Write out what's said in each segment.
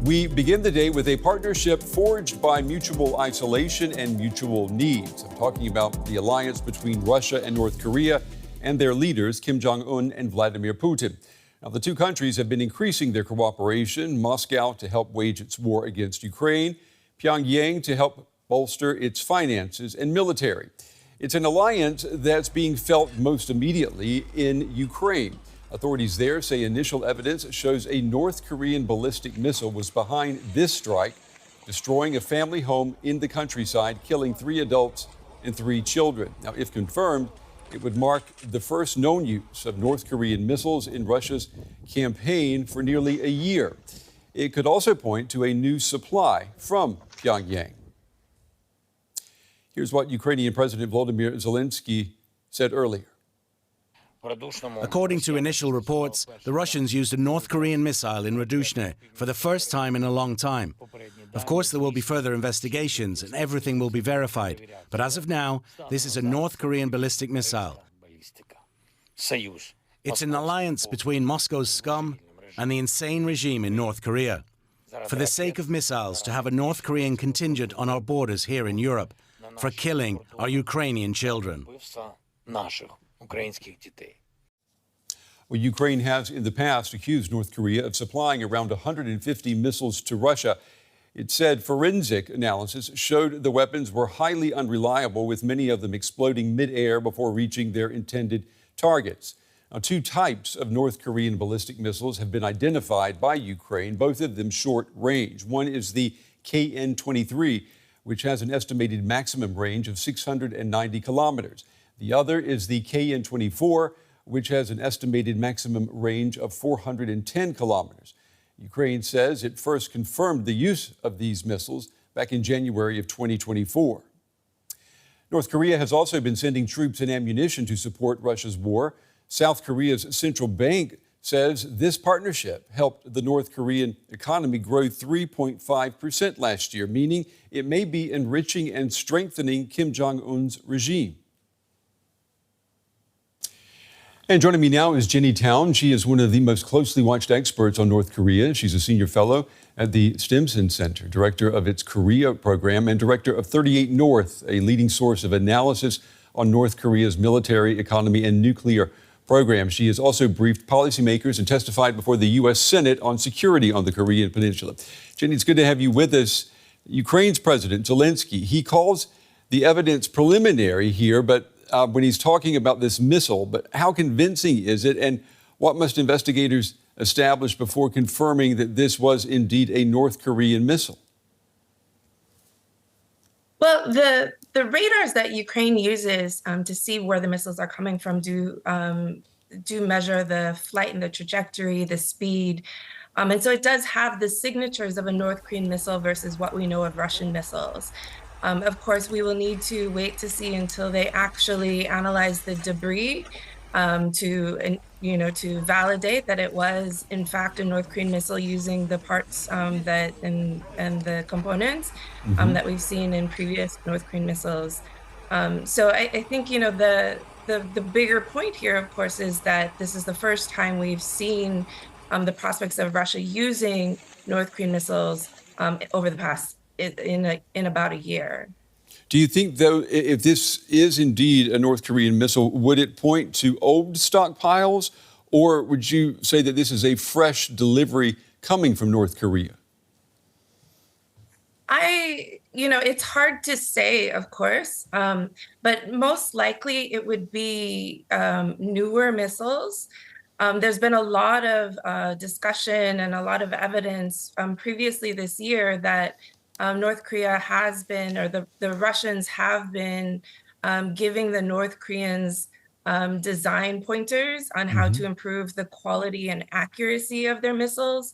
We begin the day with a partnership forged by mutual isolation and mutual needs. I'm talking about the alliance between Russia and North Korea and their leaders, Kim Jong-un and Vladimir Putin. Now, the two countries have been increasing their cooperation, Moscow to help wage its war against Ukraine, Pyongyang to help bolster its finances and military. It's an alliance that's being felt most immediately in Ukraine. Authorities there say initial evidence shows a North Korean ballistic missile was behind this strike, destroying a family home in the countryside, killing 3 adults and 3 children. Now, if confirmed, it would mark the first known use of North Korean missiles in Russia's campaign for nearly a year. It could also point to a new supply from Pyongyang. Here's what Ukrainian President Volodymyr Zelenskyy said earlier. According to initial reports, the Russians used a North Korean missile in Radushne for the first time in a long time. Of course, there will be further investigations and everything will be verified. But as of now, this is a North Korean ballistic missile. It's an alliance between Moscow's scum and the insane regime in North Korea. For the sake of missiles, to have a North Korean contingent on our borders here in Europe, for killing our Ukrainian children. Well, Ukraine has in the past accused North Korea of supplying around 150 missiles to Russia. It said forensic analysis showed the weapons were highly unreliable, with many of them exploding mid-air before reaching their intended targets. Now, 2 types of North Korean ballistic missiles have been identified by Ukraine, both of them short range. One is the KN-23, which has an estimated maximum range of 690 kilometers. The other is the KN-24, which has an estimated maximum range of 410 kilometers. Ukraine says it first confirmed the use of these missiles back in January of 2024. North Korea has also been sending troops and ammunition to support Russia's war. South Korea's central bank says this partnership helped the North Korean economy grow 3.5% last year, meaning it may be enriching and strengthening Kim Jong-un's regime. And joining me now is Jenny Town. She is one of the most closely watched experts on North Korea. She's a senior fellow at the Stimson Center, director of its Korea program, and director of 38 North, a leading source of analysis on North Korea's military, economy, and nuclear program. She has also briefed policymakers and testified before the U.S. Senate on security on the Korean Peninsula. Jenny, it's good to have you with us. Ukraine's President Zelenskyy, he calls the evidence preliminary here, but when he's talking about this missile, but how convincing is it, and what must investigators establish before confirming that this was indeed a North Korean missile? Well, the radars that Ukraine uses to see where the missiles are coming from do measure the flight and the trajectory, the speed. And so it does have the signatures of a North Korean missile versus what we know of Russian missiles. Of course, we will need to wait to see until they actually analyze the debris to validate that it was in fact a North Korean missile using the parts and the components that we've seen in previous North Korean missiles. So I think the bigger point here, of course, is that this is the first time we've seen the prospects of Russia using North Korean missiles over the past in about a year. Do you think, though, if this is indeed a North Korean missile, would it point to old stockpiles, or would you say that this is a fresh delivery coming from North Korea? It's hard to say, of course, but most likely it would be newer missiles. There's been a lot of discussion and a lot of evidence previously this year that North Korea has been, or the Russians have been giving the North Koreans design pointers on how to improve the quality and accuracy of their missiles.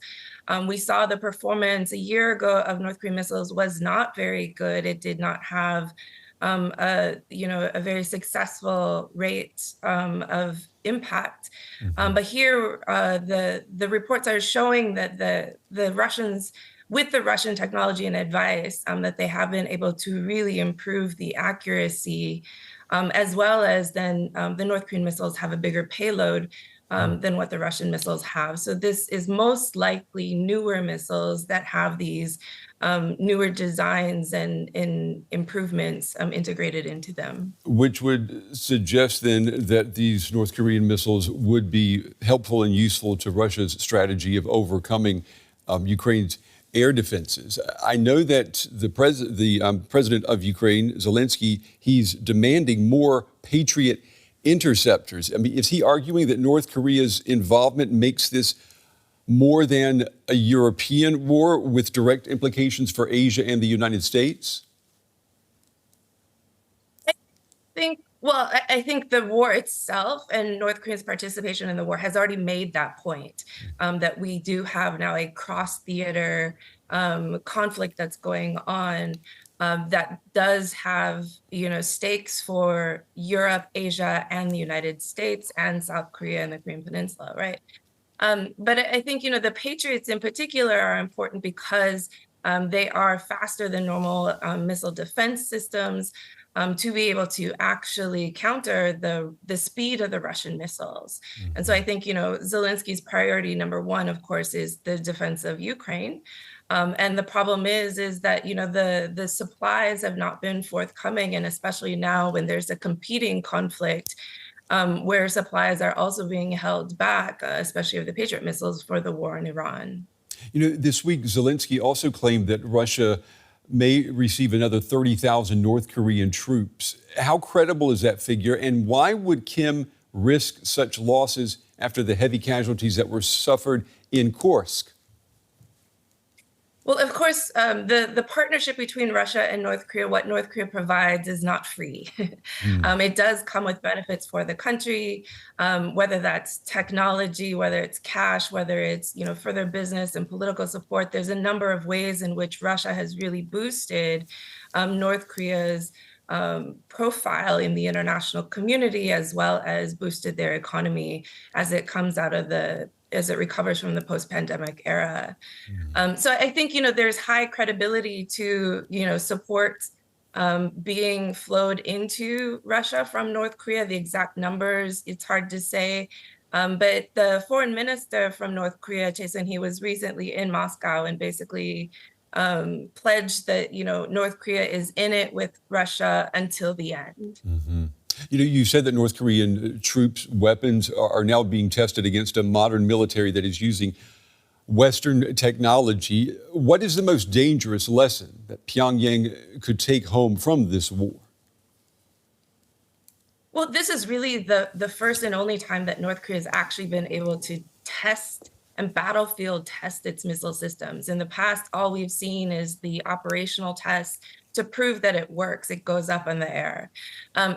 We saw the performance a year ago of North Korean missiles was not very good. It did not have a very successful rate of impact. But here, the reports are showing that the Russians, with the Russian technology and advice, that they have been able to really improve the accuracy, as well as then the North Korean missiles have a bigger payload, than what the Russian missiles have. So this is most likely newer missiles that have these newer designs and improvements integrated into them. Which would suggest then that these North Korean missiles would be helpful and useful to Russia's strategy of overcoming Ukraine's air defenses. I know that the president of Ukraine, Zelenskyy, he's demanding more Patriot interceptors. I mean, is he arguing that North Korea's involvement makes this more than a European war with direct implications for Asia and the United States? I think the war itself and North Korea's participation in the war has already made that point, that we do have now a cross-theater conflict that's going on that does have, stakes for Europe, Asia, and the United States, and South Korea and the Korean Peninsula, right? But I think, the Patriots in particular are important because they are faster than normal missile defense systems to be able to actually counter the speed of the Russian missiles. And so I think, Zelensky's priority number one, of course, is the defense of Ukraine. And the problem is that, the supplies have not been forthcoming, and especially now when there's a competing conflict where supplies are also being held back, especially of the Patriot missiles for the war in Iran. This week, Zelenskyy also claimed that Russia may receive another 30,000 North Korean troops. How credible is that figure, and why would Kim risk such losses after the heavy casualties that were suffered in Kursk? Well, of course, the partnership between Russia and North Korea, what North Korea provides is not free. It does come with benefits for the country, whether that's technology, whether it's cash, whether it's, further business and political support. There's a number of ways in which Russia has really boosted North Korea's profile in the international community, as well as boosted their economy as it comes out of as it recovers from the post-pandemic era. So I think, there's high credibility to, support being flowed into Russia from North Korea. The exact numbers, it's hard to say. But the foreign minister from North Korea, Chae, he was recently in Moscow and basically pledged that, North Korea is in it with Russia until the end. You said that North Korean troops' weapons are now being tested against a modern military that is using Western technology. What is the most dangerous lesson that Pyongyang could take home from this war? Well, this is really the first and only time that North Korea has actually been able to test and battlefield test its missile systems. In the past, all we've seen is the operational tests to prove that it works. It goes up in the air.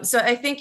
So I think,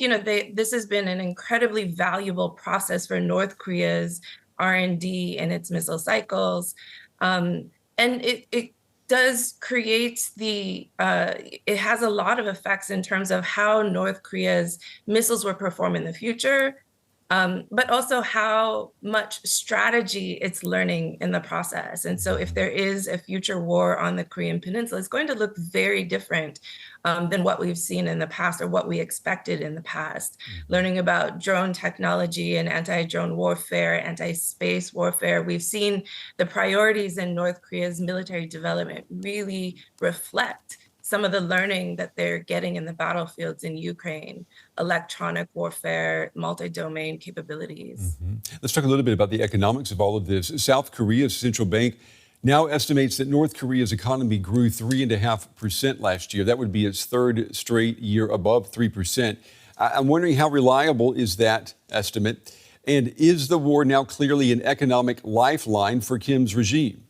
this has been an incredibly valuable process for North Korea's R&D and its missile cycles. And it does create it has a lot of effects in terms of how North Korea's missiles will perform in the future, but also how much strategy it's learning in the process. And so if there is a future war on the Korean Peninsula, it's going to look very different than what we've seen in the past or what we expected in the past. Learning about drone technology and anti-drone warfare, anti-space warfare, we've seen the priorities in North Korea's military development really reflect some of the learning that they're getting in the battlefields in Ukraine, electronic warfare, multi-domain capabilities. Let's talk a little bit about the economics of all of this. South Korea's central bank now estimates that North Korea's economy grew 3.5% last year. That would be its third straight year above 3%. I'm wondering, how reliable is that estimate? And is the war now clearly an economic lifeline for Kim's regime?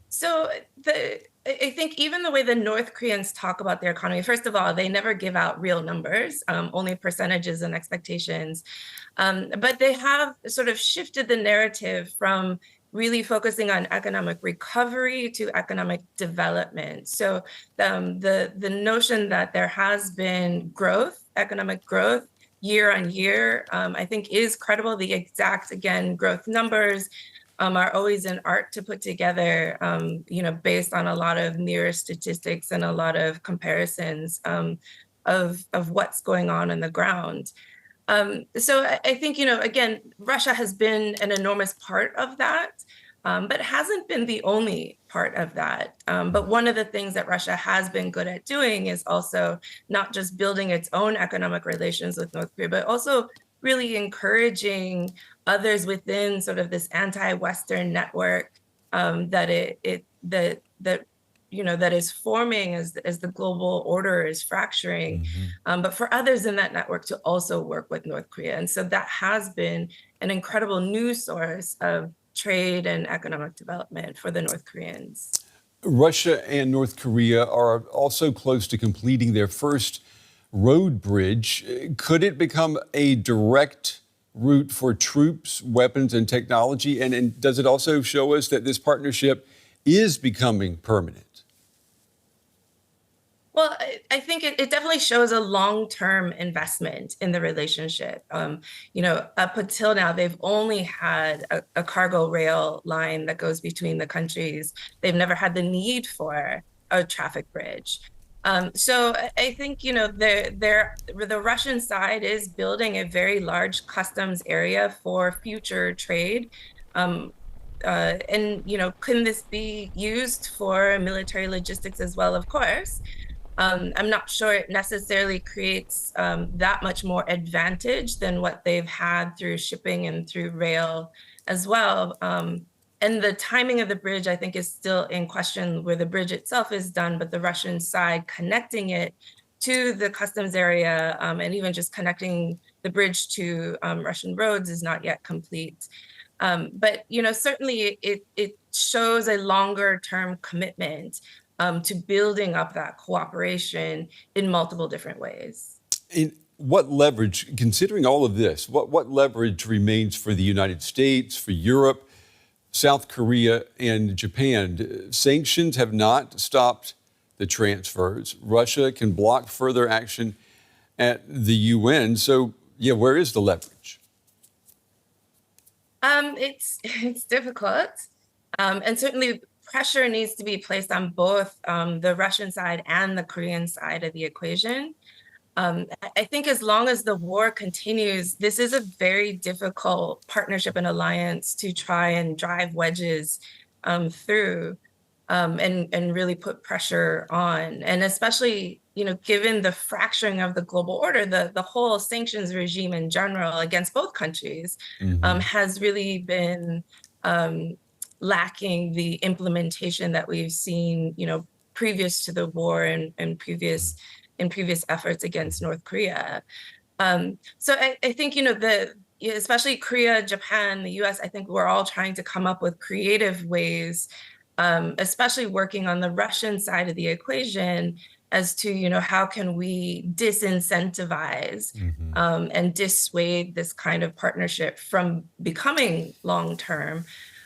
So I think even the way the North Koreans talk about their economy, first of all, they never give out real numbers, only percentages and expectations. But they have sort of shifted the narrative from really focusing on economic recovery to economic development. So the notion that there has been growth, economic growth, year on year, I think is credible. The exact, again, growth numbers are always an art to put together, based on a lot of near statistics and a lot of comparisons of what's going on the ground. So I think, again, Russia has been an enormous part of that, but hasn't been the only part of that. But one of the things that Russia has been good at doing is also not just building its own economic relations with North Korea, but also really encouraging others within sort of this anti-Western network that is forming as the global order is fracturing, but for others in that network to also work with North Korea. And so that has been an incredible new source of trade and economic development for the North Koreans. Russia and North Korea are also close to completing their first road bridge. Could it become a direct route for troops, weapons, and technology? And does it also show us that this partnership is becoming permanent? Well, I think it definitely shows a long-term investment in the relationship. Up until now, they've only had a cargo rail line that goes between the countries. They've never had the need for a traffic bridge. So I think, the Russian side is building a very large customs area for future trade. And can this be used for military logistics as well? Of course. I'm not sure it necessarily creates that much more advantage than what they've had through shipping and through rail as well. And the timing of the bridge, I think, is still in question, where the bridge itself is done, but the Russian side connecting it to the customs area and even just connecting the bridge to Russian roads is not yet complete. But certainly it shows a longer term commitment to building up that cooperation in multiple different ways. And what leverage, considering all of this, what leverage remains for the United States, for Europe, South Korea, and Japan? Sanctions have not stopped the transfers. Russia can block further action at the UN. So, where is the leverage? It's difficult. And certainly pressure needs to be placed on both the Russian side and the Korean side of the equation. I think as long as the war continues, this is a very difficult partnership and alliance to try and drive wedges through and really put pressure on. And especially, given the fracturing of the global order, the whole sanctions regime in general against both countries has really been lacking the implementation that we've seen, previous to the war and previous efforts against North Korea. So I think, especially Korea, Japan, the US, I think we're all trying to come up with creative ways, especially working on the Russian side of the equation, as to, how can we disincentivize and dissuade this kind of partnership from becoming long-term.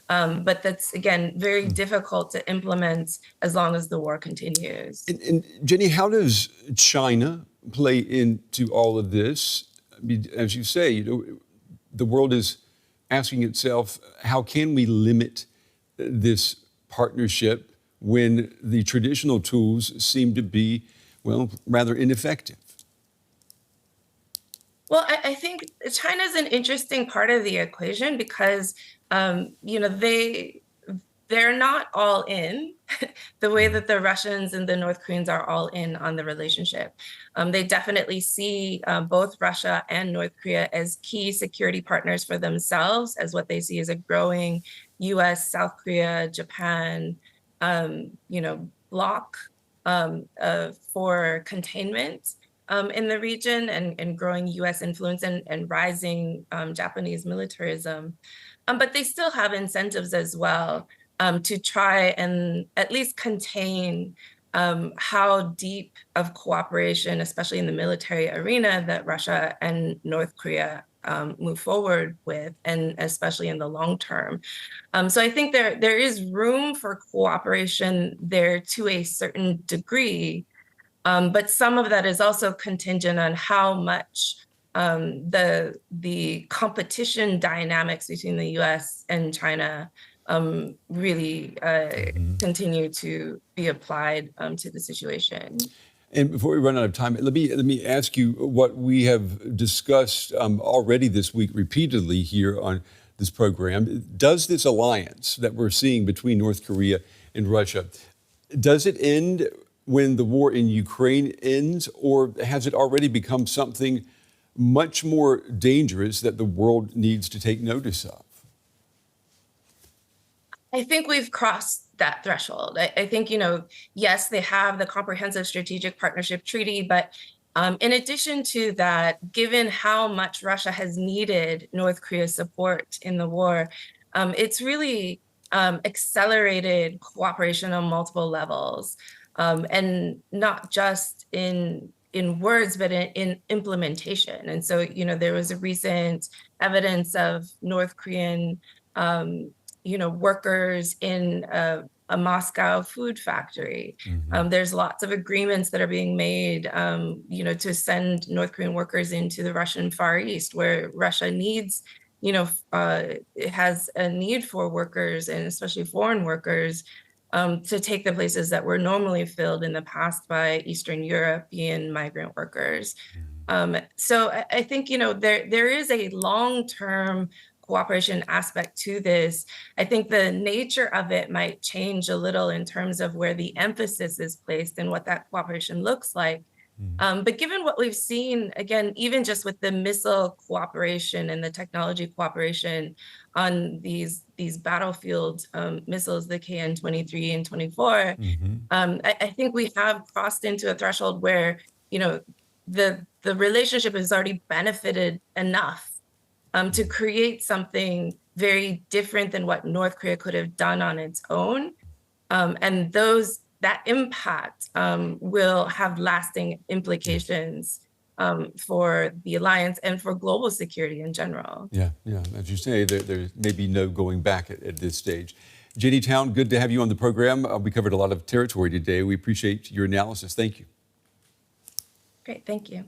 But that's, again, very difficult to implement as long as the war continues. And Jenny, how does China play into all of this? I mean, as you say, the world is asking itself, how can we limit this partnership when the traditional tools seem to be, rather ineffective? Well, I think China's an interesting part of the equation because they're not all in the way that the Russians and the North Koreans are all in on the relationship. They definitely see both Russia and North Korea as key security partners for themselves, as what they see as a growing US, South Korea, Japan, bloc for containment in the region and growing US influence and rising Japanese militarism. But they still have incentives as well to try and at least contain how deep of cooperation, especially in the military arena, that Russia and North Korea move forward with, and especially in the long term. So I think there is room for cooperation there to a certain degree, but some of that is also contingent on how much the competition dynamics between the US and China really continue to be applied to the situation. And before we run out of time, let me ask you what we have discussed already this week repeatedly here on this program. Does this alliance that we're seeing between North Korea and Russia, does it end when the war in Ukraine ends, or has it already become something much more dangerous that the world needs to take notice of? I think we've crossed that threshold. I think, yes, they have the Comprehensive Strategic Partnership Treaty, but in addition to that, given how much Russia has needed North Korea's support in the war, it's really accelerated cooperation on multiple levels, and not just in words, but in implementation. And so, there was a recent evidence of North Korean workers in a Moscow food factory. There's lots of agreements that are being made, to send North Korean workers into the Russian Far East, where Russia needs, it has a need for workers, and especially foreign workers, to take the places that were normally filled in the past by Eastern European migrant workers. So I think, there is a long-term cooperation aspect to this. I think the nature of it might change a little in terms of where the emphasis is placed and what that cooperation looks like. But given what we've seen, again, even just with the missile cooperation and the technology cooperation on these battlefield missiles, the KN-23 and 24, I think we have crossed into a threshold where, the relationship has already benefited enough to create something very different than what North Korea could have done on its own. And that impact will have lasting implications for the alliance and for global security in general. Yeah. As you say, there may be no going back at this stage. Jenny Town, good to have you on the program. We covered a lot of territory today. We appreciate your analysis. Thank you. Great, thank you.